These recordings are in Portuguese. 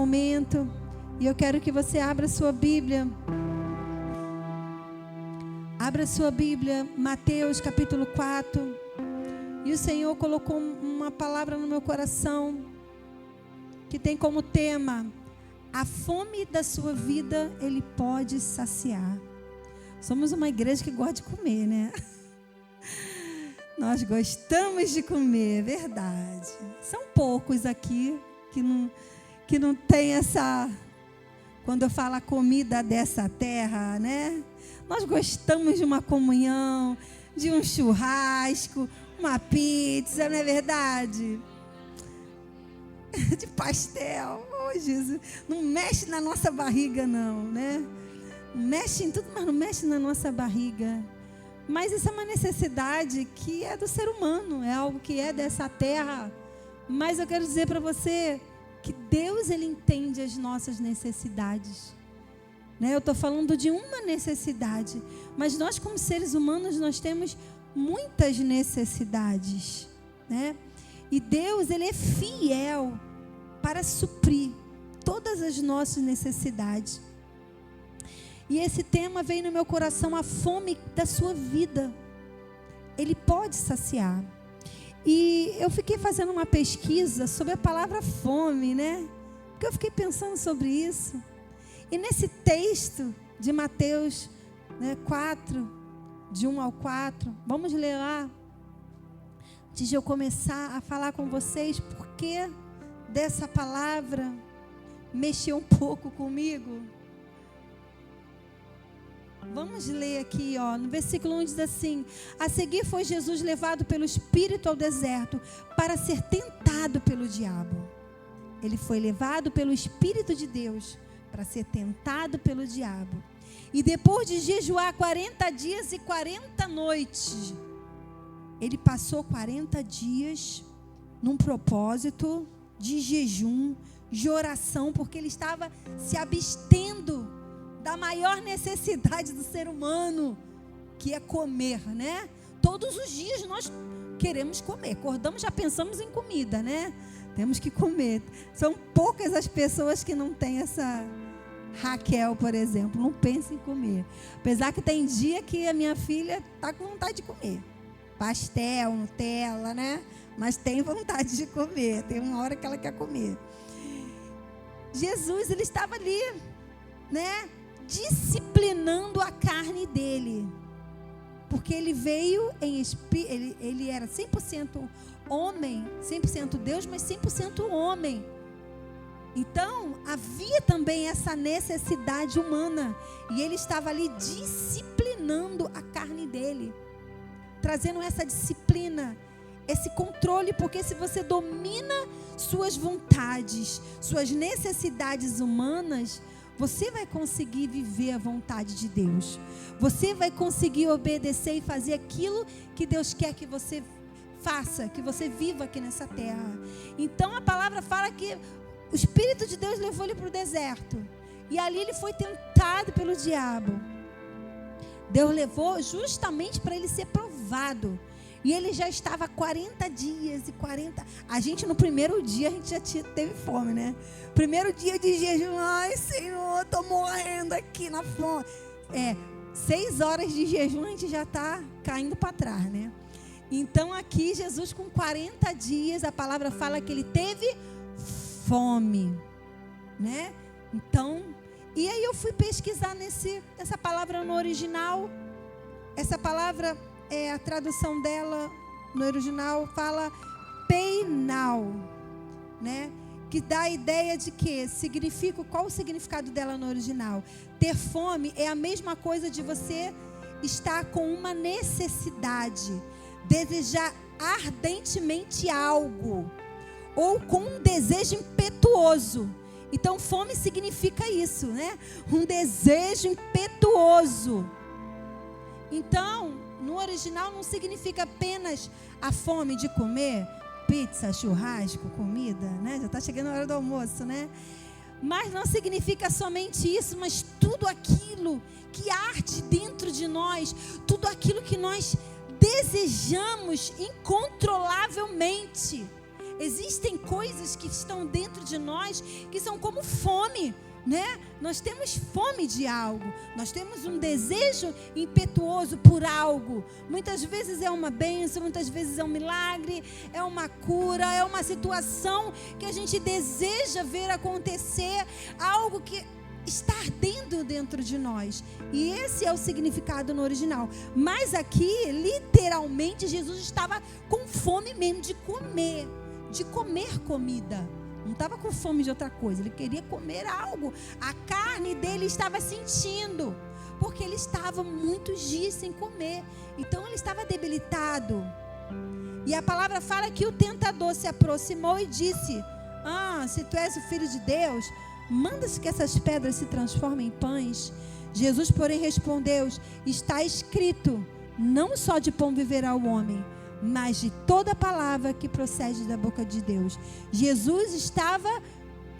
momento. E eu quero que você abra sua Bíblia. Abra sua Bíblia, Mateus capítulo 4. E o Senhor colocou uma palavra no meu coração que tem como tema: a fome da sua vida Ele pode saciar. Somos uma igreja que gosta de comer, né? Nós gostamos de comer, é verdade. São poucos aqui que não tem essa... Quando eu falo a comida dessa terra, né? Nós gostamos de uma comunhão, de um churrasco, uma pizza, não é verdade? De pastel. Oh, Jesus. Não mexe na nossa barriga, não, né? Mexe em tudo, mas não mexe na nossa barriga. Mas isso é uma necessidade que é do ser humano, é algo que é dessa terra. Mas eu quero dizer para você que Deus, Ele entende as nossas necessidades. Né? Eu estou falando de uma necessidade, mas nós como seres humanos, nós temos muitas necessidades. Né? E Deus, Ele é fiel para suprir todas as nossas necessidades. E esse tema veio no meu coração: a fome da sua vida. Ele pode saciar. E eu fiquei fazendo uma pesquisa sobre a palavra fome, né? Porque eu fiquei pensando sobre isso. E nesse texto de Mateus, né, 4, de 1 ao 4, vamos ler lá. Antes de eu começar a falar com vocês, porque dessa palavra mexeu um pouco comigo. Vamos ler aqui, ó, no versículo 1 diz assim: a seguir foi Jesus levado pelo Espírito ao deserto para ser tentado pelo diabo. Ele foi levado pelo Espírito de Deus para ser tentado pelo diabo. E depois de jejuar 40 dias e 40 noites, ele passou 40 dias num propósito de jejum, de oração, porque ele estava se abstendo da maior necessidade do ser humano, que é comer, né? Todos os dias nós queremos comer. Acordamos, já pensamos em comida, né? Temos que comer. São poucas as pessoas que não têm essa... Raquel, por exemplo, não pensa em comer. Apesar que tem dia que a minha filha está com vontade de comer. Pastel, Nutella, né? Mas tem vontade de comer. Tem uma hora que ela quer comer. Jesus, ele estava ali, né? Disciplinando a carne dele, porque ele veio em espírito, ele era 100% homem, 100% Deus, mas 100% homem. Então havia também essa necessidade humana, e ele estava ali disciplinando a carne dele, trazendo essa disciplina, esse controle, porque se você domina suas vontades, suas necessidades humanas, você vai conseguir viver a vontade de Deus. Você vai conseguir obedecer e fazer aquilo que Deus quer que você faça, que você viva aqui nessa terra. Então a palavra fala que o Espírito de Deus levou ele para o deserto. E ali ele foi tentado pelo diabo. Deus levou justamente para ele ser provado. E ele já estava 40 dias e 40... A gente no primeiro dia, a gente já teve fome, né? Primeiro dia de jejum, ai Senhor, estou morrendo aqui na fome. 6 horas de jejum, a gente já está caindo para trás, né? Então aqui Jesus com 40 dias, a palavra fala que ele teve fome, né? Então, e aí eu fui pesquisar essa palavra no original. Essa palavra... a tradução dela no original fala peinal, né? Que dá a ideia de que significa, qual o significado dela no original? Ter fome é a mesma coisa de você estar com uma necessidade, desejar ardentemente algo, ou com um desejo impetuoso. Então fome significa isso, né? Um desejo impetuoso. Então, no original não significa apenas a fome de comer pizza, churrasco, comida, né? Já está chegando a hora do almoço, né? Mas não significa somente isso, mas tudo aquilo que arde dentro de nós, tudo aquilo que nós desejamos incontrolavelmente. Existem coisas que estão dentro de nós que são como fome, né? Nós temos fome de algo, nós temos um desejo impetuoso por algo. Muitas vezes é uma bênção, muitas vezes é um milagre, é uma cura, é uma situação que a gente deseja ver acontecer, algo que está ardendo dentro de nós. E esse é o significado no original. Mas aqui, literalmente, Jesus estava com fome mesmo de comer comida. Não estava com fome de outra coisa, ele queria comer algo. A carne dele estava sentindo, porque ele estava muitos dias sem comer. Então ele estava debilitado. E a palavra fala que o tentador se aproximou e disse: se tu és o Filho de Deus, manda-se que essas pedras se transformem em pães. Jesus, porém, respondeu: está escrito, não só de pão viverá o homem, mas de toda palavra que procede da boca de Deus. Jesus estava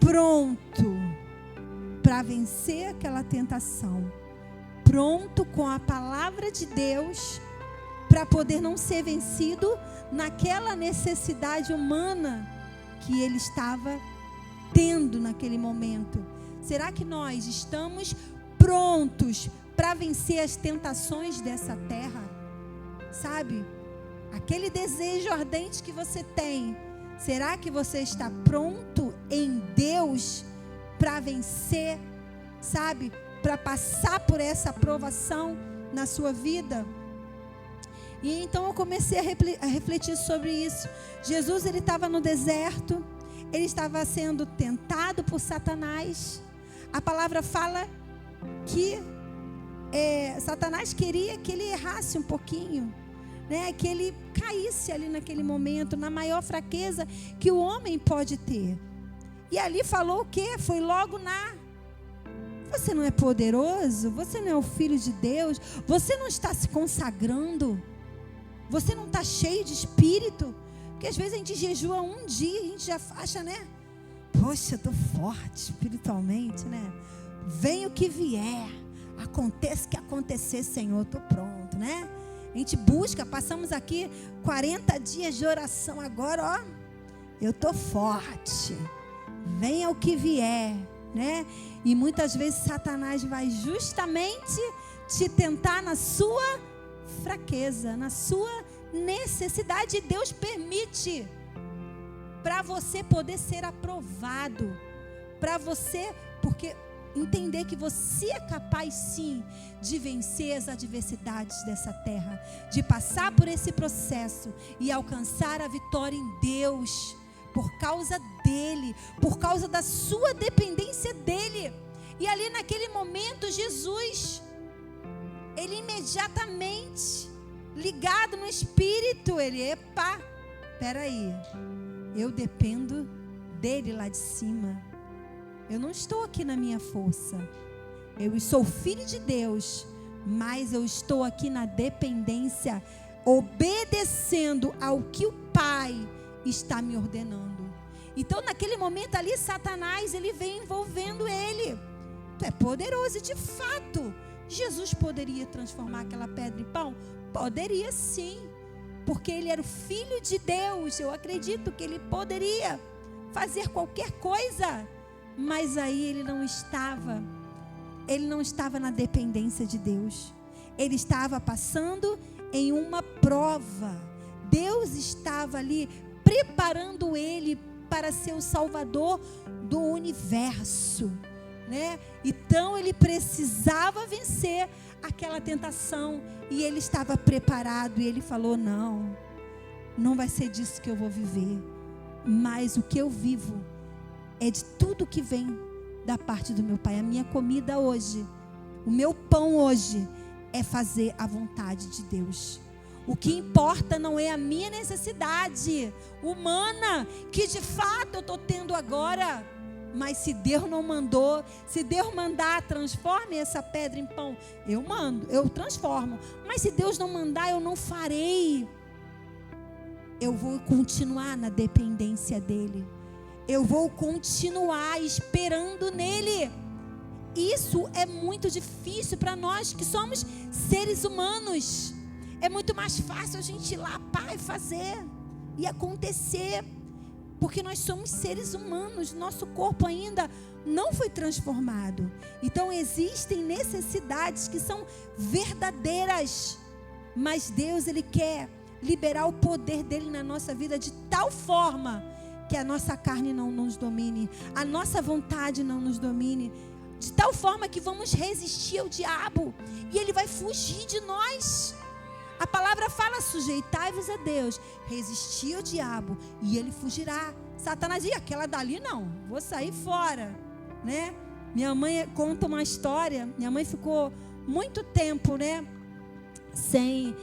pronto para vencer aquela tentação, pronto com a palavra de Deus, para poder não ser vencido naquela necessidade humana que ele estava tendo naquele momento. Será que nós estamos prontos para vencer as tentações dessa terra? Sabe? Aquele desejo ardente que você tem, será que você está pronto em Deus para vencer, sabe? Para passar por essa provação na sua vida? E então eu comecei a refletir sobre isso. Jesus, ele estava no deserto, ele estava sendo tentado por Satanás. A palavra fala que Satanás queria que ele errasse um pouquinho, né? Que ele caísse ali naquele momento, na maior fraqueza que o homem pode ter. E ali falou o quê? Foi logo você não é poderoso? Você não é o Filho de Deus? Você não está se consagrando? Você não está cheio de espírito? Porque às vezes a gente jejua um dia e a gente já acha, né? Poxa, eu estou forte espiritualmente, né? Vem o que vier, aconteça o que acontecer, Senhor, estou pronto, né? A gente busca, passamos aqui 40 dias de oração, agora, eu estou forte, venha o que vier, né? E muitas vezes Satanás vai justamente te tentar na sua fraqueza, na sua necessidade. E Deus permite para você poder ser aprovado, para você, porque entender que você é capaz sim de vencer as adversidades dessa terra, de passar por esse processo e alcançar a vitória em Deus, por causa dele, por causa da sua dependência dele. E ali naquele momento Jesus, ele imediatamente ligado no espírito, ele, peraí, eu dependo dele lá de cima. Eu não estou aqui na minha força. Eu sou filho de Deus, mas eu estou aqui na dependência, obedecendo ao que o Pai está me ordenando. Então, naquele momento ali, Satanás, ele vem envolvendo ele. Tu é poderoso, e de fato, Jesus poderia transformar aquela pedra em pão? Poderia sim, porque ele era o Filho de Deus. Eu acredito que ele poderia fazer qualquer coisa. Mas aí ele não estava na dependência de Deus. Ele estava passando em uma prova. Deus estava ali preparando ele para ser o Salvador do universo, né? Então ele precisava vencer aquela tentação e ele estava preparado. E ele falou: não vai ser disso que eu vou viver, mas o que eu vivo é de tudo que vem da parte do meu Pai. A minha comida hoje, o meu pão hoje é fazer a vontade de Deus. O que importa não é a minha necessidade humana, que de fato eu estou tendo agora. Mas se Deus não mandou, se Deus mandar, transforme essa pedra em pão, eu transformo. Mas se Deus não mandar, eu não farei. Eu vou continuar na dependência dEle. Eu vou continuar esperando nele. Isso é muito difícil para nós que somos seres humanos. É muito mais fácil a gente ir lá, Pai, fazer e acontecer. Porque nós somos seres humanos, nosso corpo ainda não foi transformado. Então existem necessidades que são verdadeiras, mas Deus, Ele quer liberar o poder dEle na nossa vida de tal forma que a nossa carne não nos domine, a nossa vontade não nos domine, de tal forma que vamos resistir ao diabo e ele vai fugir de nós. A palavra fala: sujeitai-vos a Deus, resistir ao diabo e ele fugirá. Satanás diz: aquela dali não, vou sair fora, né? Minha mãe conta uma história. Minha mãe ficou muito tempo, né, sem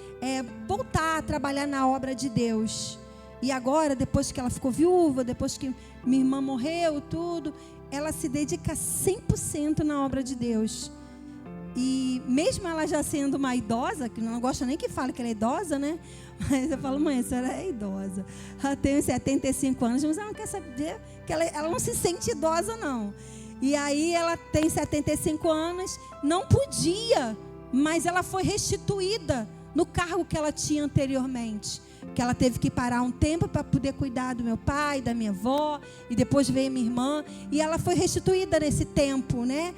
voltar a trabalhar na obra de Deus. E agora, depois que ela ficou viúva, depois que minha irmã morreu, tudo, ela se dedica 100% na obra de Deus. E mesmo ela já sendo uma idosa, que não gosta nem que fale que ela é idosa, né? Mas eu falo: mãe, a senhora é idosa. Ela tem 75 anos, mas ela não quer saber, que ela não se sente idosa, não. E aí ela tem 75 anos, não podia, mas ela foi restituída no cargo que ela tinha anteriormente. Que ela teve que parar um tempo para poder cuidar do meu pai, da minha avó, e depois veio minha irmã, e ela foi restituída nesse tempo, né?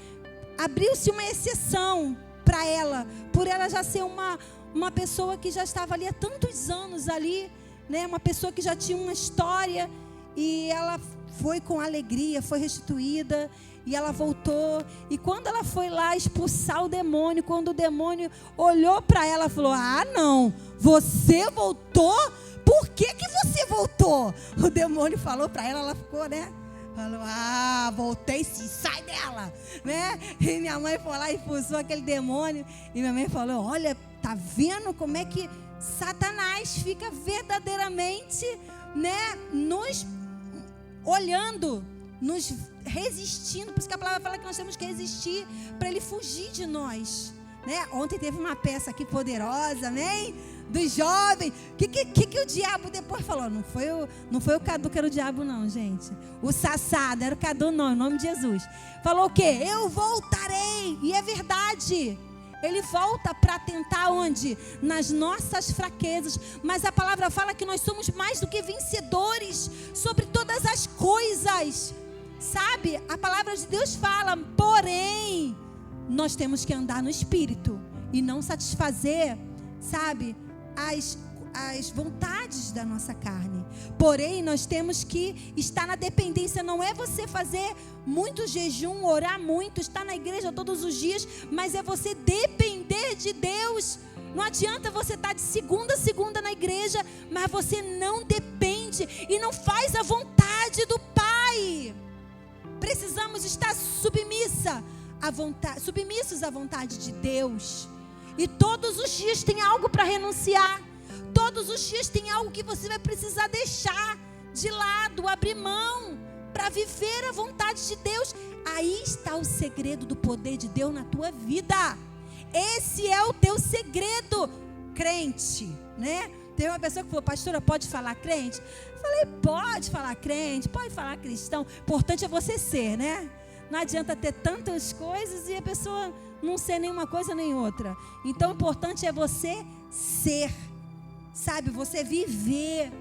Abriu-se uma exceção para ela, por ela já ser uma pessoa que já estava ali há tantos anos ali, né? Uma pessoa que já tinha uma história, e ela foi com alegria, foi restituída, e ela voltou. E quando ela foi lá expulsar o demônio, quando o demônio olhou para ela, falou: ah, não, você voltou? Por que você voltou? O demônio falou para ela, ela ficou, né? Falou: ah, voltei sim, sai dela, né? E minha mãe foi lá e expulsou aquele demônio. E minha mãe falou: olha, tá vendo como é que Satanás fica verdadeiramente, né, nos olhando, nos resistindo. Por isso que a palavra fala que nós temos que resistir para ele fugir de nós, né? Ontem teve uma peça aqui poderosa, né? Dos jovens. Que o diabo depois falou? Não foi o Cadu que era o diabo, não, gente. O Sassá, não era o Cadu, não, em nome de Jesus. Falou o quê? Eu voltarei. E é verdade. Ele volta para tentar onde? Nas nossas fraquezas. Mas a palavra fala que nós somos mais do que vencedores sobre todas as coisas. Sabe? A palavra de Deus fala: porém, nós temos que andar no Espírito e não satisfazer, sabe, as vontades da nossa carne. Porém, nós temos que estar na dependência. Não é você fazer muito jejum, orar muito, estar na igreja todos os dias, mas é você depender de Deus. Não adianta você estar de segunda a segunda na igreja, mas você não depende e não faz a vontade do Pai. Precisamos estar submissos à vontade de Deus. E todos os dias tem algo para renunciar. Todos os dias tem algo que você vai precisar deixar de lado, abrir mão, para viver a vontade de Deus. Aí está o segredo do poder de Deus na tua vida. Esse é o teu segredo, crente, né? Tem uma pessoa que falou: pastora, pode falar crente? Eu falei: pode falar crente, pode falar cristão. O importante é você ser, né? Não adianta ter tantas coisas e a pessoa não ser nenhuma coisa nem outra. Então o importante é você ser, sabe? Você viver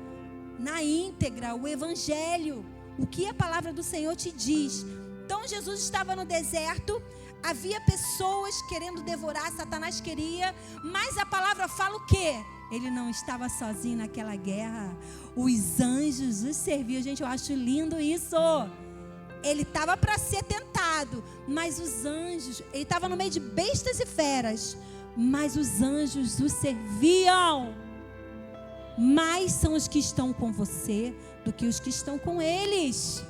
na íntegra o evangelho, o que a palavra do Senhor te diz. Então Jesus estava no deserto, havia pessoas querendo devorar, Satanás queria, mas a palavra fala o quê? Ele não estava sozinho naquela guerra. Os anjos o serviam. Gente, eu acho lindo isso. Ele estava para ser tentado, mas os anjos, ele estava no meio de bestas e feras, mas os anjos o serviam. Mais são os que estão com você do que os que estão com eles,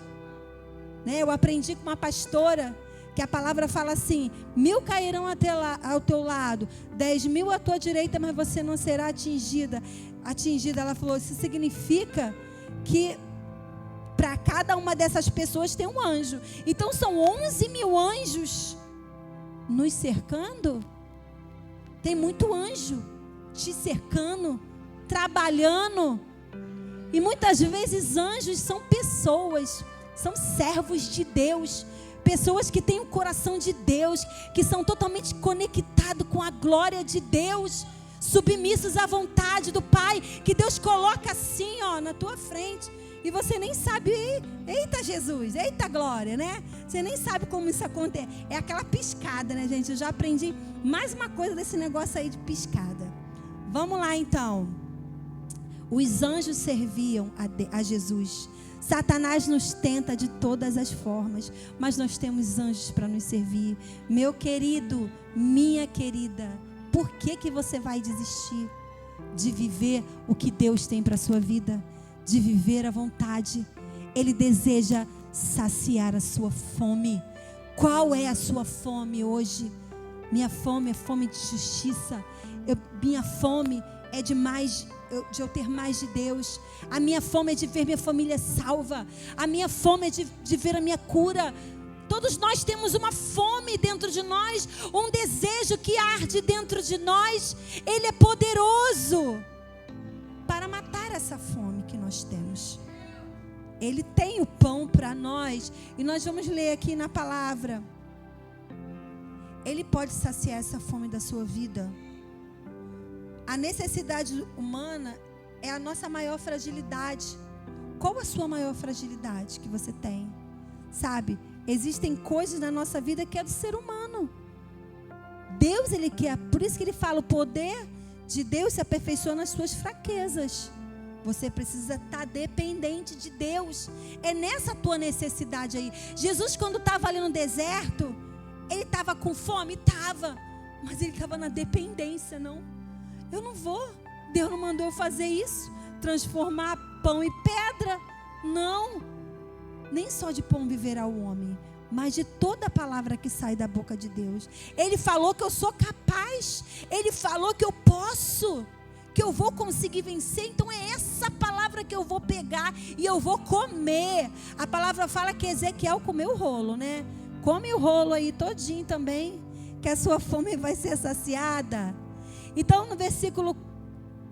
né? Eu aprendi com uma pastora que a palavra fala assim: 1000 cairão ao teu lado, 10.000 à tua direita, mas você não será atingida. Ela falou: isso significa que para cada uma dessas pessoas tem um anjo. Então são 11.000 anjos nos cercando. Tem muito anjo te cercando, trabalhando. E muitas vezes anjos são pessoas, são servos de Deus, pessoas que têm o coração de Deus, que são totalmente conectados com a glória de Deus, submissos à vontade do Pai, que Deus coloca assim, ó, na tua frente. e você nem sabe, eita Jesus, eita glória, né? Você nem sabe como isso acontece. É aquela piscada, né, gente? Eu já aprendi mais uma coisa desse negócio aí de piscada. Vamos lá, então. Os anjos serviam a Jesus. Satanás nos tenta de todas as formas, mas nós temos anjos para nos servir. Meu querido, minha querida, por que você vai desistir de viver o que Deus tem para a sua vida? De viver a vontade. Ele deseja saciar a sua fome. Qual é a sua fome hoje? Minha fome é fome de justiça. Minha fome é de eu ter mais de Deus. A minha fome é de ver minha família salva. A minha fome é de ver a minha cura. Todos nós temos uma fome dentro de nós, um desejo que arde dentro de nós. Ele é poderoso para matar essa fome que nós temos. Ele tem o pão para nós. E nós vamos ler aqui na palavra. Ele pode saciar essa fome da sua vida. A necessidade humana é a nossa maior fragilidade. Qual a sua maior fragilidade que você tem? Sabe, existem coisas na nossa vida que é do ser humano. Deus, Ele quer, por isso que Ele fala, o poder de Deus se aperfeiçoa nas suas fraquezas. Você precisa estar dependente de Deus. É nessa tua necessidade aí. Jesus, quando estava ali no deserto, Ele estava com fome? Estava. Mas Ele estava na dependência, não. Eu não vou. Deus não mandou eu fazer isso. Transformar pão em pedra. Não. Nem só de pão viverá o homem, mas de toda a palavra que sai da boca de Deus. Ele falou que eu sou capaz. Ele falou que eu posso, que eu vou conseguir vencer. Então é essa palavra que eu vou pegar e eu vou comer. A palavra fala que Ezequiel comeu o rolo, né? Come o rolo aí todinho também, que a sua fome vai ser saciada. Então no versículo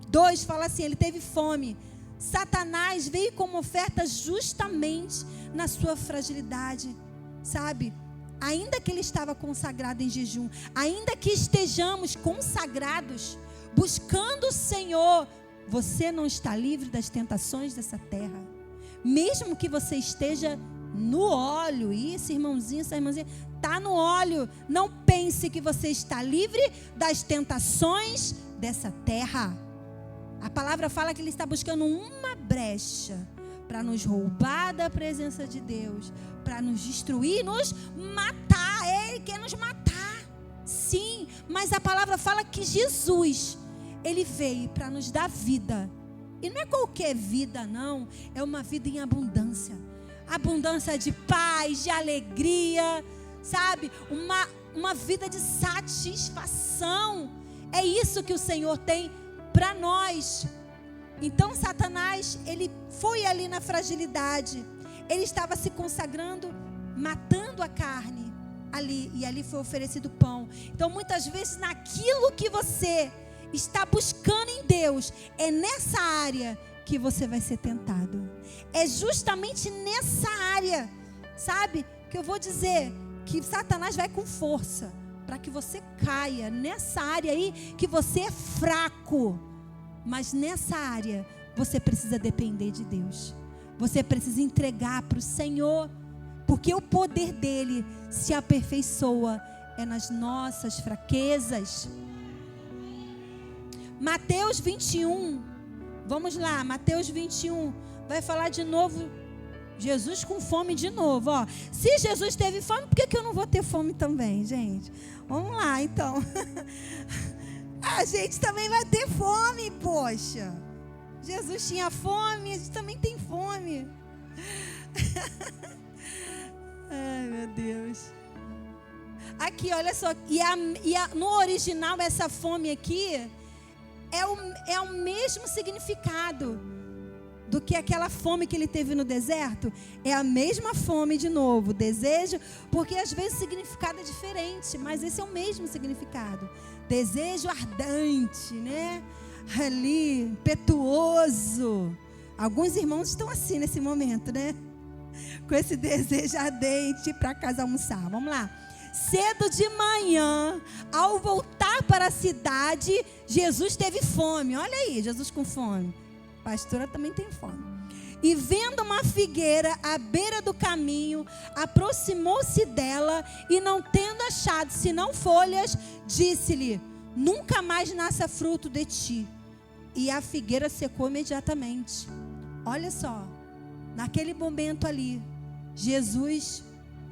2 fala assim, ele teve fome. Satanás veio como oferta justamente na sua fragilidade, sabe? Ainda que ele estava consagrado em jejum, ainda que estejamos consagrados, buscando o Senhor, você não está livre das tentações dessa terra. Mesmo que você esteja no óleo, esse irmãozinho, essa irmãzinha, está no óleo. Não pense que você está livre das tentações dessa terra. A palavra fala que ele está buscando uma brecha para nos roubar da presença de Deus, para nos destruir, nos matar. Ele quer nos matar, sim, mas a palavra fala que Jesus, Ele veio para nos dar vida. E não é qualquer vida, não. É uma vida em abundância. Abundância de paz, de alegria, sabe? Uma vida de satisfação. É isso que o Senhor tem para nós. Então Satanás, ele foi ali na fragilidade. Ele estava se consagrando, matando a carne ali. E ali foi oferecido pão. Então muitas vezes naquilo que você está buscando em Deus, é nessa área que você vai ser tentado. É justamente nessa área, sabe? Que eu vou dizer que Satanás vai com força para que você caia nessa área aí que você é fraco. Mas nessa área você precisa depender de Deus. Você precisa entregar para o Senhor, porque o poder dele se aperfeiçoa nas nossas fraquezas. Mateus 21, vamos lá, Mateus 21, vai falar de novo, Jesus com fome de novo, ó. Se Jesus teve fome, por que eu não vou ter fome também, gente? Vamos lá, então. A gente também vai ter fome, poxa. Jesus tinha fome, a gente também tem fome. Ai, meu Deus. Aqui, olha só, no original, essa fome aqui é o mesmo significado do que aquela fome que ele teve no deserto. É a mesma fome de novo, desejo, porque às vezes o significado é diferente, mas esse é o mesmo significado. Desejo ardente, né? Ali, impetuoso. Alguns irmãos estão assim nesse momento, né? Com esse desejo ardente para casa almoçar. Vamos lá. Cedo de manhã, ao voltar para a cidade, Jesus teve fome. Olha aí, Jesus com fome. A pastora também tem fome. E vendo uma figueira à beira do caminho, aproximou-se dela e, não tendo achado senão folhas, disse-lhe: nunca mais nasça fruto de ti. E a figueira secou imediatamente. Olha só, naquele momento ali, Jesus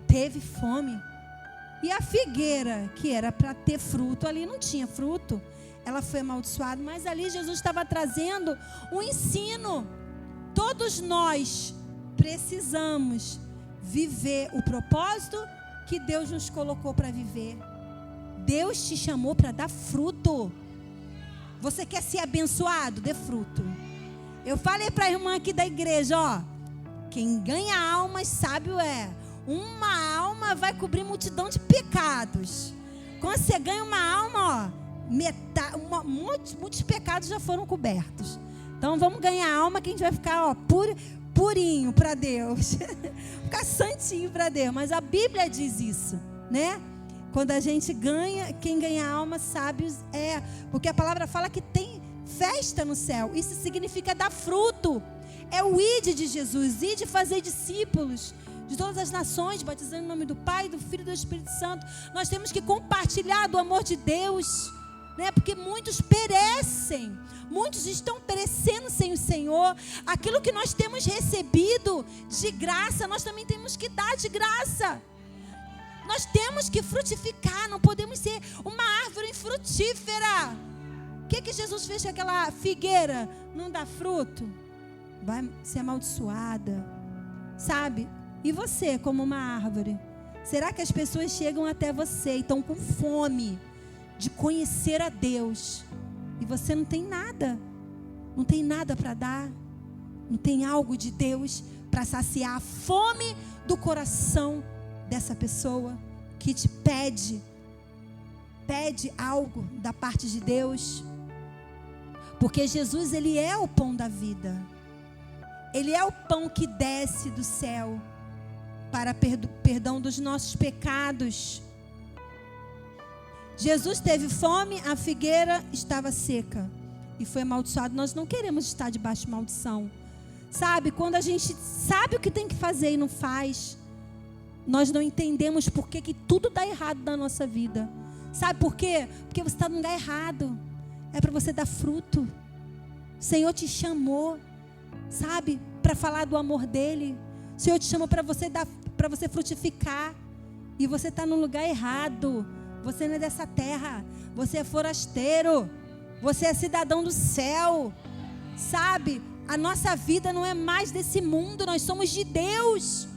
teve fome. E a figueira, que era para ter fruto, ali não tinha fruto. Ela foi amaldiçoada, mas ali Jesus estava trazendo um ensino. Todos nós precisamos viver o propósito que Deus nos colocou para viver. Deus te chamou para dar fruto. Você quer ser abençoado? Dê fruto. Eu falei para a irmã aqui da igreja, ó, quem ganha almas, sábio é. Uma alma vai cobrir multidão de pecados. Quando você ganha uma alma, ó, muitos pecados já foram cobertos. Então vamos ganhar alma que a gente vai ficar, ó, purinho para Deus. Ficar santinho para Deus. Mas a Bíblia diz isso, né? Quando a gente ganha, quem ganha alma, sábios é. Porque a palavra fala que tem festa no céu. Isso significa dar fruto. É o ide de Jesus, ide fazer discípulos de todas as nações, batizando em nome do Pai, do Filho e do Espírito Santo. Nós temos que compartilhar do amor de Deus, né? Porque muitos perecem, muitos estão perecendo sem o Senhor. Aquilo que nós temos recebido de graça, nós também temos que dar de graça. Nós temos que frutificar, não podemos ser uma árvore infrutífera. O que Jesus fez com aquela figueira? Não dá fruto? Vai ser amaldiçoada, sabe? E você, como uma árvore, será que as pessoas chegam até você e estão com fome de conhecer a Deus, e você não tem nada, não tem nada para dar, não tem algo de Deus para saciar a fome do coração dessa pessoa que te pede algo da parte de Deus? Porque Jesus, Ele é o pão da vida. Ele é o pão que desce do céu para perdão dos nossos pecados. Jesus teve fome, a figueira estava seca e foi amaldiçoado. Nós não queremos estar debaixo de maldição. Sabe, quando a gente sabe o que tem que fazer e não faz, nós não entendemos por que tudo dá errado na nossa vida. Sabe por quê? Porque você está no lugar errado. É para você dar fruto. O Senhor te chamou, sabe, para falar do amor dEle. O Senhor te chamou para você frutificar. E você está no lugar errado. Você não é dessa terra. Você é forasteiro. Você é cidadão do céu. Sabe, a nossa vida não é mais desse mundo. Nós somos de Deus.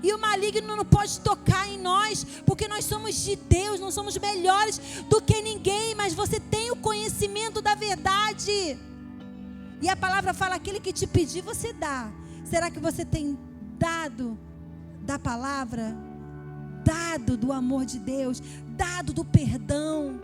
E o maligno não pode tocar em nós, porque nós somos de Deus, não somos melhores do que ninguém, mas você tem o conhecimento da verdade. E a palavra fala: aquele que te pedir, você dá. Será que você tem dado da palavra? Dado do amor de Deus? Dado do perdão?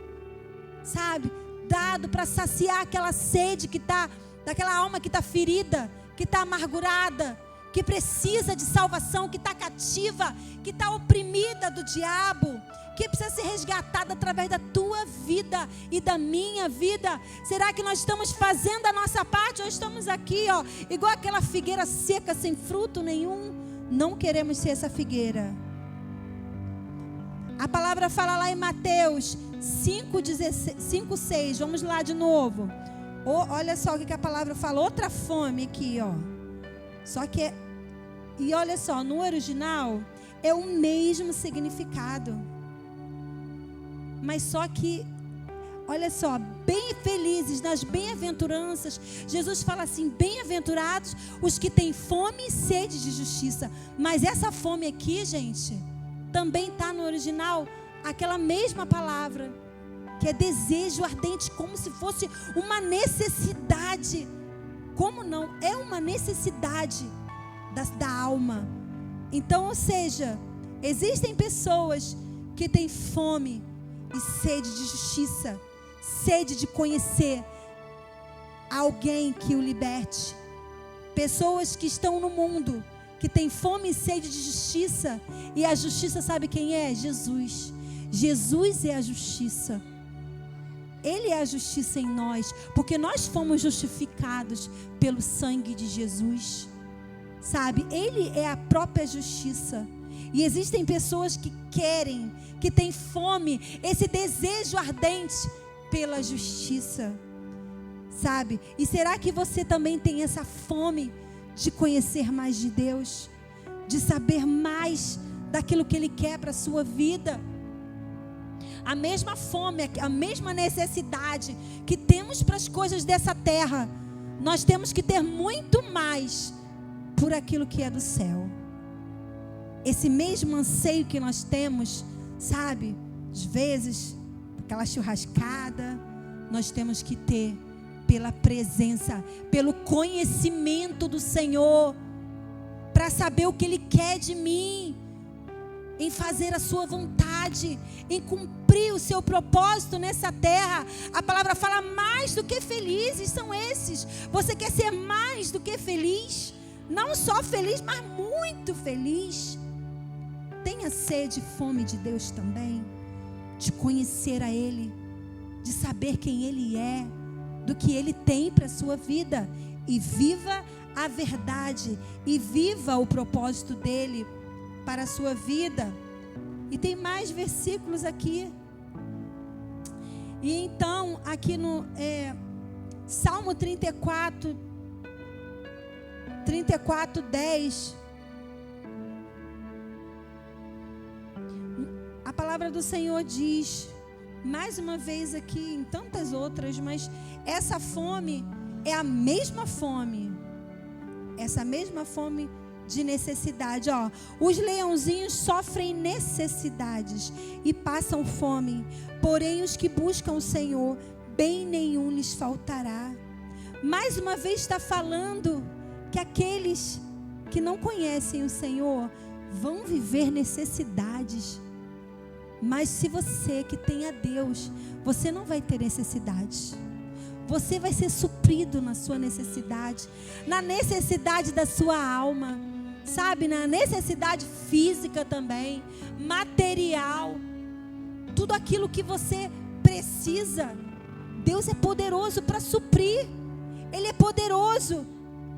Sabe? Dado para saciar aquela sede que está, daquela alma que está ferida, que está amargurada, que precisa de salvação, que está cativa, que está oprimida do diabo, que precisa ser resgatada através da tua vida e da minha vida. Será que nós estamos fazendo a nossa parte, ou estamos aqui, ó, igual aquela figueira seca, sem fruto nenhum? Não queremos ser essa figueira. A palavra fala lá em Mateus 5:6, vamos lá de novo. Olha só o que a palavra fala, outra fome aqui, ó. Só que e olha só, no original é o mesmo significado. Mas só que, olha só, bem felizes, nas bem-aventuranças, Jesus fala assim: bem-aventurados os que têm fome e sede de justiça. Mas essa fome aqui, gente, também está no original aquela mesma palavra, que é desejo ardente, como se fosse uma necessidade. Como não? É uma necessidade da alma. Então, ou seja, existem pessoas que têm fome e sede de justiça, sede de conhecer alguém que o liberte. Pessoas que estão no mundo, que têm fome e sede de justiça, e a justiça, sabe quem é? Jesus. Jesus é a justiça. Ele é a justiça em nós, porque nós fomos justificados pelo sangue de Jesus. sabe? Ele é a própria justiça. E existem pessoas que querem, que têm fome, esse desejo ardente pela justiça, sabe? E será que você também tem essa fome de conhecer mais de Deus, de saber mais daquilo que Ele quer para a sua vida? A mesma fome, a mesma necessidade que temos para as coisas dessa terra, nós temos que ter muito mais por aquilo que é do céu. Esse mesmo anseio que nós temos, sabe? Às vezes, aquela churrascada, nós temos que ter pela presença, pelo conhecimento do Senhor, para saber o que Ele quer de mim, em fazer a sua vontade, em cumprir o seu propósito nessa terra. A palavra fala: mais do que felizes são esses. Você quer ser mais do que feliz? Não só feliz, mas muito feliz. Tenha sede e fome de Deus também, de conhecer a Ele, de saber quem Ele é, do que Ele tem para a sua vida, e viva a verdade, e viva o propósito dEle para a sua vida. E tem mais versículos aqui. E então, aqui no Salmo 34, 10, a palavra do Senhor diz, mais uma vez aqui, em tantas outras, mas essa fome é a mesma fome, essa mesma fome de necessidade, ó. Os leãozinhos sofrem necessidades e passam fome, porém os que buscam o Senhor, bem nenhum lhes faltará. Mais uma vez está falando que aqueles que não conhecem o Senhor vão viver necessidades. Mas se você que tem a Deus, você não vai ter necessidades. Você vai ser suprido na sua necessidade, na necessidade da sua alma, sabe? Na necessidade física também, material. Tudo aquilo que você precisa, Deus é poderoso para suprir. Ele é poderoso.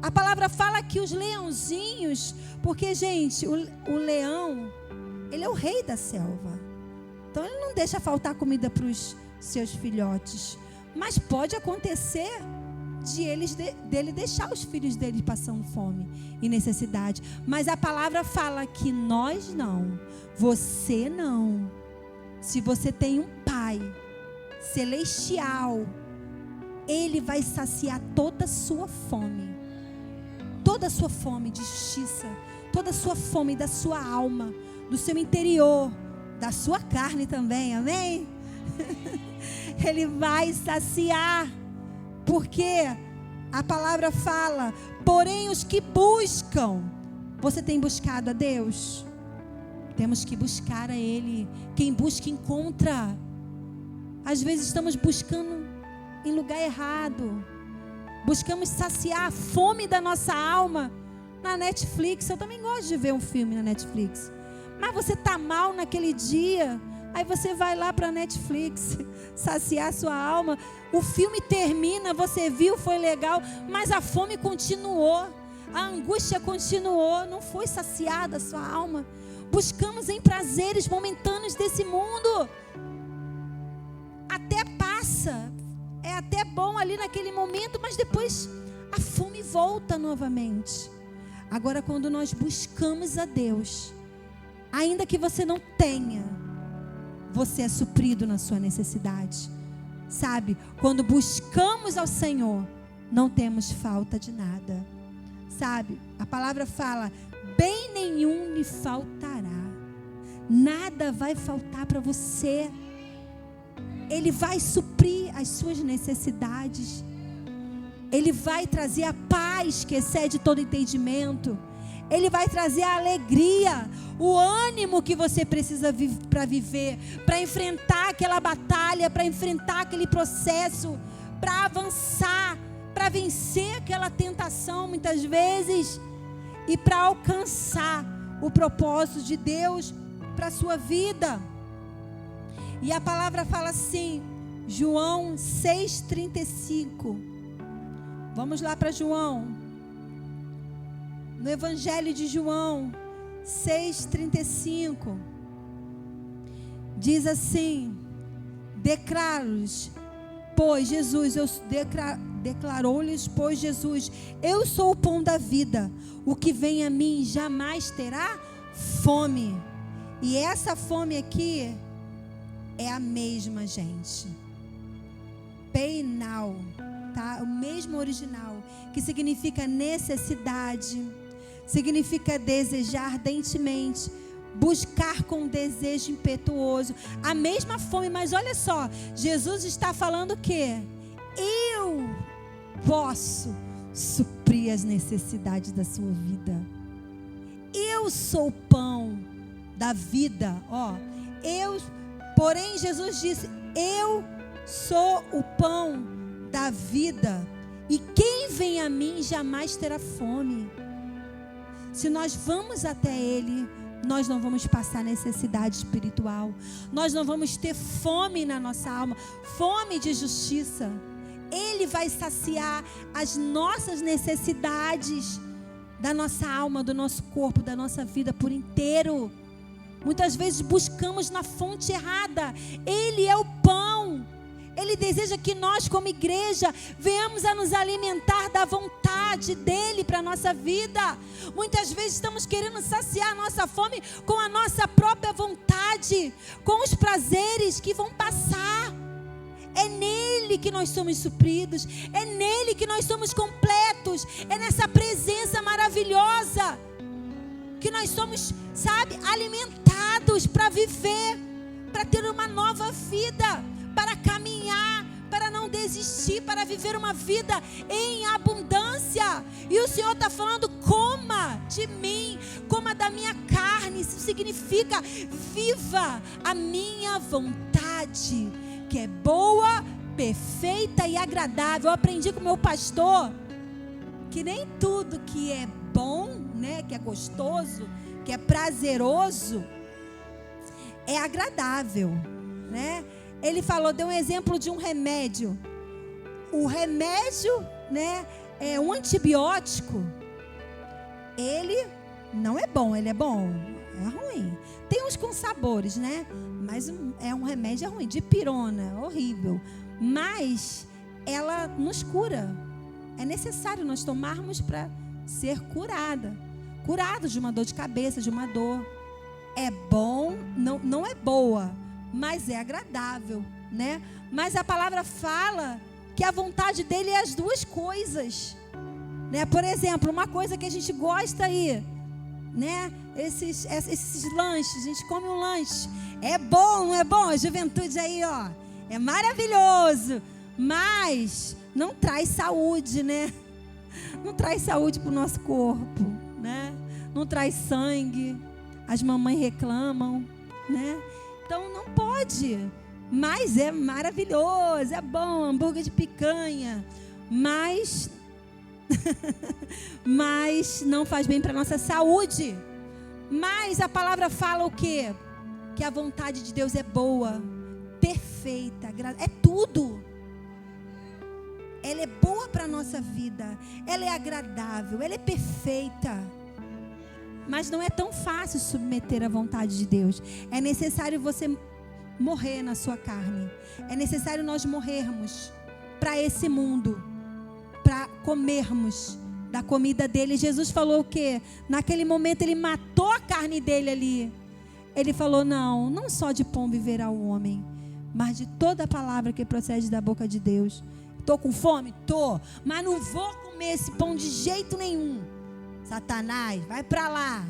A palavra fala que os leãozinhos, porque, gente, o leão, ele é o rei da selva. Então ele não deixa faltar comida para os seus filhotes. Mas pode acontecer dele deixar os filhos dele passando fome e necessidade. Mas a palavra fala que nós não, você não. Se você tem um Pai celestial, Ele vai saciar toda a sua fome. Toda a sua fome de justiça, toda a sua fome da sua alma, do seu interior, da sua carne também, amém? Ele vai saciar, porque a palavra fala, porém os que buscam, você tem buscado a Deus? Temos que buscar a Ele. Quem busca encontra. Às vezes estamos buscando em lugar errado. Buscamos saciar a fome da nossa alma na Netflix. Eu também gosto de ver um filme na Netflix. Mas você está mal naquele dia, aí você vai lá para a Netflix saciar a sua alma. O filme termina, você viu, foi legal, mas a fome continuou, a angústia continuou, não foi saciada a sua alma. Buscamos em prazeres momentâneos desse mundo. Até passa, é até bom ali naquele momento, mas depois a fome volta novamente. Agora, quando nós buscamos a Deus, ainda que você não tenha, você é suprido na sua necessidade. Sabe? Quando buscamos ao Senhor, não temos falta de nada. Sabe? A palavra fala, bem nenhum lhe faltará. Nada vai faltar para você. Ele vai suprir as suas necessidades. Ele vai trazer a paz que excede todo entendimento. Ele vai trazer a alegria, o ânimo que você precisa para viver, para enfrentar aquela batalha, para enfrentar aquele processo, para avançar, para vencer aquela tentação muitas vezes e para alcançar o propósito de Deus para a sua vida. E a palavra fala assim, João 6,35. Vamos lá para João. no Evangelho de João 6,35, diz assim: declarou-lhes, pois Jesus, eu sou o pão da vida, o que vem a mim jamais terá fome. E essa fome aqui é a mesma, gente. Peinal, tá? O mesmo original, que significa necessidade, significa desejar ardentemente, buscar com desejo impetuoso. A mesma fome, mas olha só, Jesus está falando o quê? Eu posso suprir as necessidades da sua vida. Eu sou o pão da vida, ó. Porém Jesus disse: eu sou o pão da vida, e quem vem a mim jamais terá fome. Se nós vamos até Ele, nós não vamos passar necessidade espiritual, nós não vamos ter fome na nossa alma, fome de justiça. Ele vai saciar as nossas necessidades da nossa alma, do nosso corpo, da nossa vida por inteiro. Muitas vezes buscamos na fonte errada. Ele é o pão. Ele deseja que nós, como igreja, venhamos a nos alimentar da vontade dele para a nossa vida. Muitas vezes estamos querendo saciar a nossa fome com a nossa própria vontade, com os prazeres que vão passar. É nele que nós somos supridos, é nele que nós somos completos, é nessa presença maravilhosa que nós somos, alimentados para viver, para ter uma nova vida, para caminhar, para não desistir, para viver uma vida em abundância. E o Senhor está falando: coma de mim, coma da minha carne. Isso significa: viva a minha vontade, que é boa, perfeita e agradável. Eu aprendi com o meu pastor que nem tudo que é bom, que é gostoso, que é prazeroso, é agradável, Ele deu um exemplo de um remédio. O remédio, é um antibiótico. Ele não é bom, ele é bom, é ruim. Tem uns com sabores, mas é um remédio, é ruim. Dipirona, horrível. Mas ela nos cura. É necessário nós tomarmos para ser curados de uma dor de cabeça, de uma dor. É bom, não é boa, mas é agradável, Mas a palavra fala que a vontade dele é as duas coisas, Por exemplo, uma coisa que a gente gosta aí, esses lanches, a gente come um lanche, é bom, não é bom? A juventude aí, ó, é maravilhoso, mas não traz saúde, Não traz saúde para o nosso corpo, Não traz sangue. As mamães reclamam, Então não pode. Mas é maravilhoso, é bom, hambúrguer de picanha. Mas não faz bem para a nossa saúde. Mas a palavra fala o quê? Que a vontade de Deus é boa, perfeita, é tudo. Ela é boa para a nossa vida, ela é agradável, ela é perfeita. Mas não é tão fácil submeter à vontade de Deus. É necessário você morrer na sua carne. É necessário nós morrermos para esse mundo, para comermos da comida dele. Jesus falou o quê? Naquele momento ele matou a carne dele ali. Ele falou: não só de pão viverá o homem, mas de toda a palavra que procede da boca de Deus. Estou com fome? Estou, mas não vou comer esse pão de jeito nenhum. Satanás, vai para lá.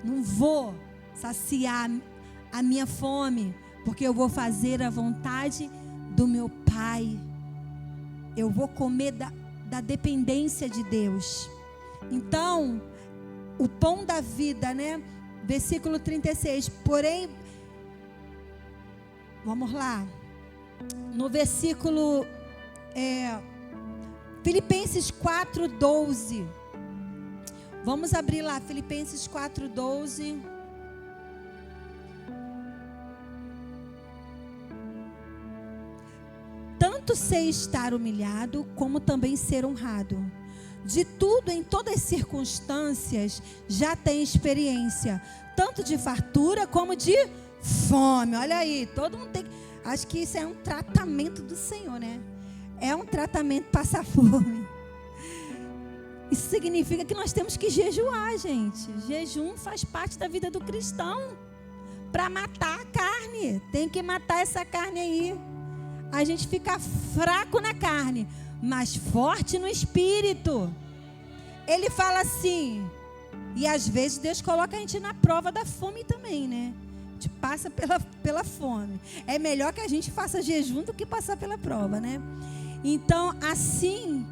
Não vou saciar a minha fome, porque eu vou fazer a vontade do meu Pai. Eu vou comer da dependência de Deus. Então, o pão da vida, Versículo 36. Porém, vamos lá. No versículo Filipenses 4:12. Vamos abrir lá, Filipenses 4:12. Tanto sei estar humilhado, como também ser honrado. De tudo, em todas as circunstâncias, já tem experiência, tanto de fartura como de fome. Olha aí, todo mundo tem. Acho que isso é um tratamento do Senhor, né? É um tratamento passar fome. Isso significa que nós temos que jejuar, gente. Jejum faz parte da vida do cristão. Para matar a carne, tem que matar essa carne aí. A gente fica fraco na carne, mas forte no espírito. Ele fala assim, e às vezes Deus coloca a gente na prova da fome também, né? A gente passa pela fome. É melhor que a gente faça jejum do que passar pela prova, né? Então, assim,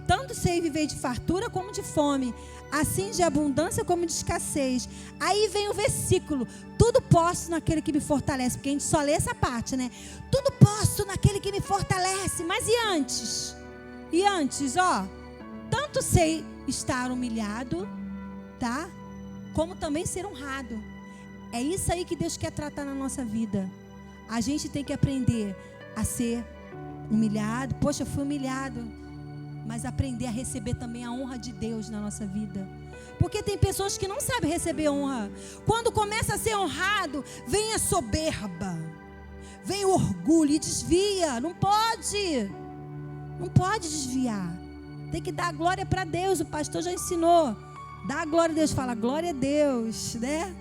tanto sei viver de fartura como de fome, assim de abundância como de escassez. Aí vem o versículo, tudo posso naquele que me fortalece, porque a gente só lê essa parte, né? Tudo posso naquele que me fortalece. Mas e antes? E antes, ó, tanto sei estar humilhado, tá? Como também ser honrado. É isso aí que Deus quer tratar na nossa vida. A gente tem que aprender a ser humilhado. Poxa, eu fui humilhado. Mas aprender a receber também a honra de Deus na nossa vida. Porque tem pessoas que não sabem receber honra. Quando começa a ser honrado, vem a soberba, vem o orgulho e desvia. Não pode. Não pode desviar. Tem que dar glória para Deus. O pastor já ensinou. Dá a glória a Deus. Fala glória a Deus, né?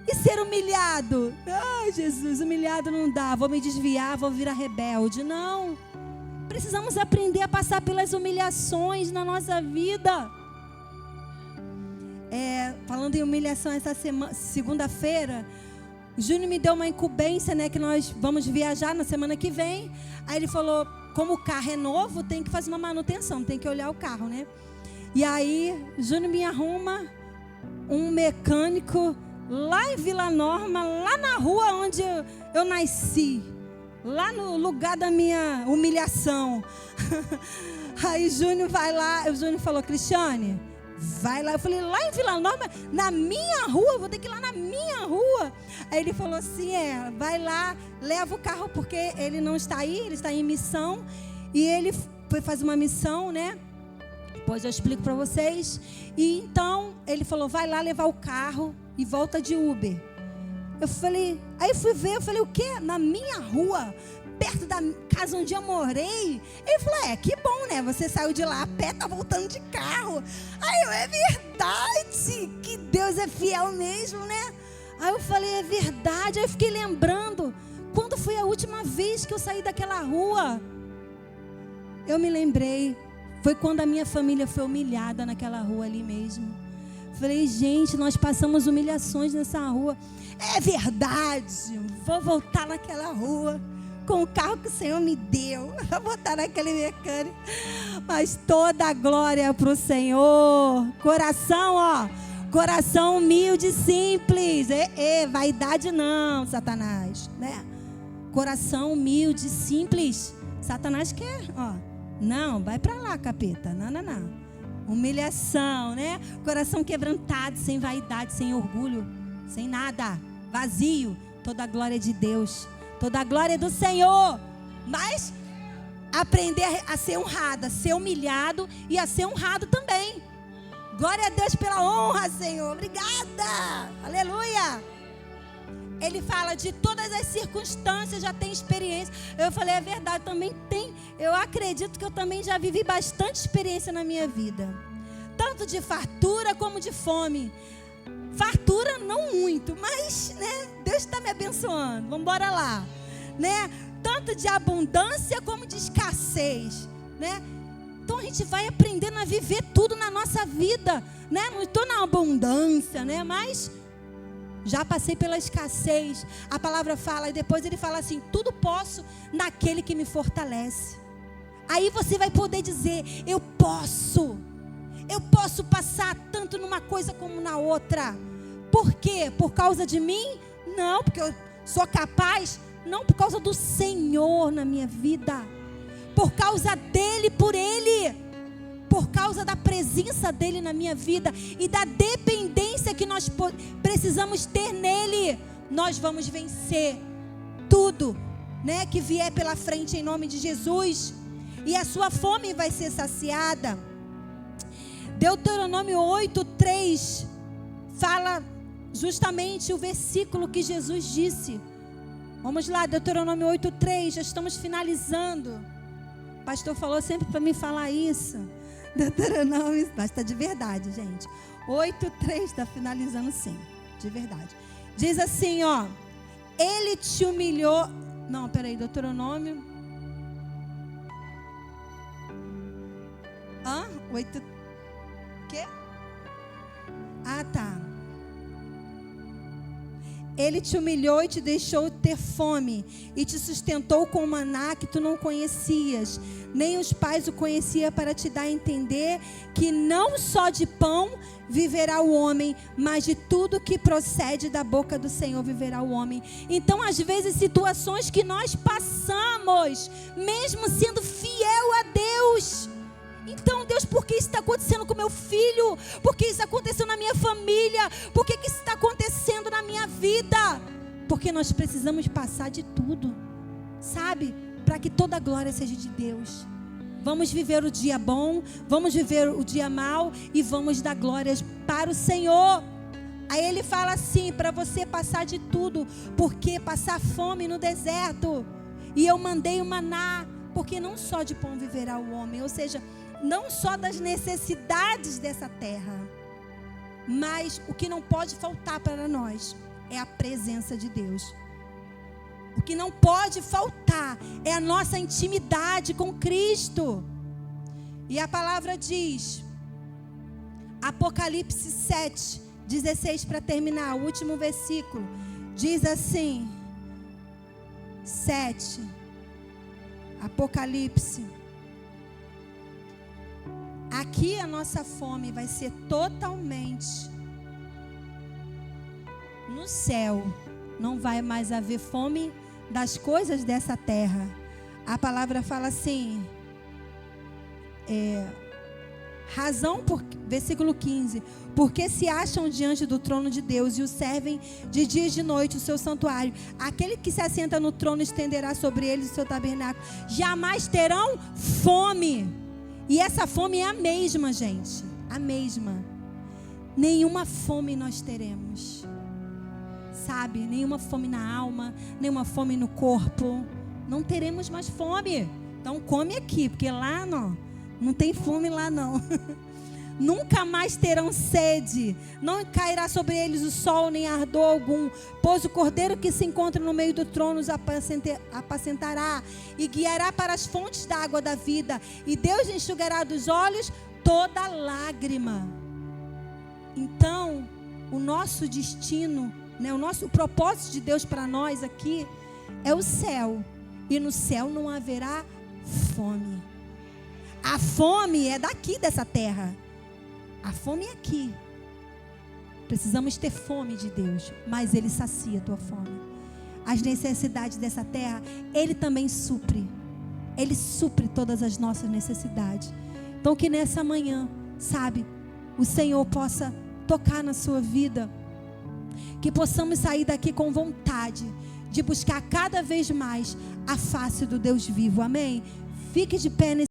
E ser humilhado. Ai, Jesus, humilhado não dá. Vou me desviar, vou virar rebelde. Não. Precisamos aprender a passar pelas humilhações na nossa vida. Falando em humilhação, essa segunda-feira, o Júnior me deu uma incumbência, né? Que nós vamos viajar na semana que vem. Aí ele falou, como o carro é novo, tem que fazer uma manutenção, tem que olhar o carro, né? E aí, o Júnior me arruma um mecânico lá em Vila Norma, lá na rua onde eu nasci. Lá no lugar da minha humilhação. Aí Júnior vai lá. O Júnior falou, Cristiane, vai lá. Eu falei, lá em Vila Norma, na minha rua, eu vou ter que ir lá na minha rua. Aí ele falou assim, vai lá, leva o carro, porque ele não está aí, ele está em missão. E ele foi fazer uma missão, né? Depois eu explico para vocês. E então, ele falou, vai lá levar o carro e volta de Uber. Eu falei, aí fui ver, eu falei, o quê? Na minha rua, perto da casa onde eu morei? Ele falou, que bom, né? Você saiu de lá a pé, tá voltando de carro. Aí eu, é verdade, que Deus é fiel mesmo, né? Aí eu falei, é verdade. Aí eu fiquei lembrando, quando foi a última vez que eu saí daquela rua? Eu me lembrei, foi quando a minha família foi humilhada naquela rua ali mesmo. Falei, gente, nós passamos humilhações nessa rua. É verdade, vou voltar naquela rua com o carro que o Senhor me deu. Vou voltar naquele mecânico. Mas toda a glória para o Senhor. Coração, coração humilde e simples. Vaidade não, Satanás, né? Coração humilde e simples. Satanás quer, não, vai para lá, capeta. Não. Humilhação, né? Coração quebrantado, sem vaidade, sem orgulho, sem nada, vazio. Toda a glória de Deus, toda a glória do Senhor. Mas aprender a ser honrado, a ser humilhado e a ser honrado também. Glória a Deus pela honra, Senhor. Obrigada. Aleluia. Ele fala de todas as circunstâncias, já tem experiência. Eu falei, é verdade, também tem. Eu acredito que eu também já vivi bastante experiência na minha vida. Tanto de fartura como de fome. Fartura não muito, mas, né, Deus está me abençoando. Vamos embora lá, né? Tanto de abundância como de escassez, né? Então a gente vai aprendendo a viver tudo na nossa vida, né? Não estou na abundância, né? Mas já passei pela escassez. A palavra fala, e depois ele fala assim, tudo posso naquele que me fortalece. Aí você vai poder dizer, eu posso passar tanto numa coisa como na outra. Por quê? Por causa de mim? Não, porque eu sou capaz. Não, por causa do Senhor na minha vida. Por causa dele, por ele. Por causa da presença dele na minha vida e da dependência que nós precisamos ter nele, nós vamos vencer tudo, né, que vier pela frente em nome de Jesus. e a sua fome vai ser saciada. Deuteronômio 8:3 fala justamente o versículo que Jesus disse. Vamos lá, Deuteronômio 8:3, já estamos finalizando. O pastor falou sempre para mim falar isso. Deuteronômio, mas está de verdade, gente. 8:3 está finalizando sim, de verdade. Diz assim, ó: ele te humilhou. Não, peraí, Deuteronômio. 8. Quê? Ah, tá. Ele te humilhou e te deixou ter fome, e te sustentou com maná que tu não conhecias, nem os pais o conheciam, para te dar a entender que não só de pão viverá o homem, mas de tudo que procede da boca do Senhor viverá o homem. Então, às vezes, situações que nós passamos, mesmo sendo fiel a Deus. Então, Deus, por que isso está acontecendo com meu filho? Por que isso aconteceu na minha família? Por que isso está acontecendo na minha vida? Porque nós precisamos passar de tudo, sabe? Para que toda a glória seja de Deus. Vamos viver o dia bom, vamos viver o dia mau e vamos dar glórias para o Senhor. Aí ele fala assim, para você passar de tudo, porque passar fome no deserto. E eu mandei o maná, porque não só de pão viverá o homem, ou seja, não só das necessidades dessa terra, mas o que não pode faltar para nós é a presença de Deus. O que não pode faltar é a nossa intimidade com Cristo. E a palavra diz, Apocalipse 7:16, para terminar, o último versículo, diz assim, 7, Apocalipse. Aqui a nossa fome vai ser totalmente no céu. Não vai mais haver fome das coisas dessa terra. A palavra fala assim, razão por, versículo 15, porque se acham diante do trono de Deus e o servem de dia e de noite o seu santuário. Aquele que se assenta no trono estenderá sobre eles o seu tabernáculo. Jamais terão fome. E essa fome é a mesma, gente. A mesma. Nenhuma fome nós teremos. Sabe? Nenhuma fome na alma, nenhuma fome no corpo. Não teremos mais fome. Então come aqui, porque lá não tem fome lá não. Nunca mais terão sede. Não cairá sobre eles o sol, nem ardor algum. Pois o cordeiro que se encontra no meio do trono os apacentará e guiará para as fontes da água da vida. E Deus enxugará dos olhos toda lágrima. Então, o nosso destino, o propósito de Deus para nós aqui é o céu. E no céu não haverá fome. A fome é daqui dessa terra. A fome é aqui. Precisamos ter fome de Deus, mas Ele sacia a tua fome. As necessidades dessa terra, Ele também supre. Ele supre todas as nossas necessidades. Então que nessa manhã, sabe, o Senhor possa tocar na sua vida. Que possamos sair daqui com vontade de buscar cada vez mais a face do Deus vivo. Amém? Fique de pé nesse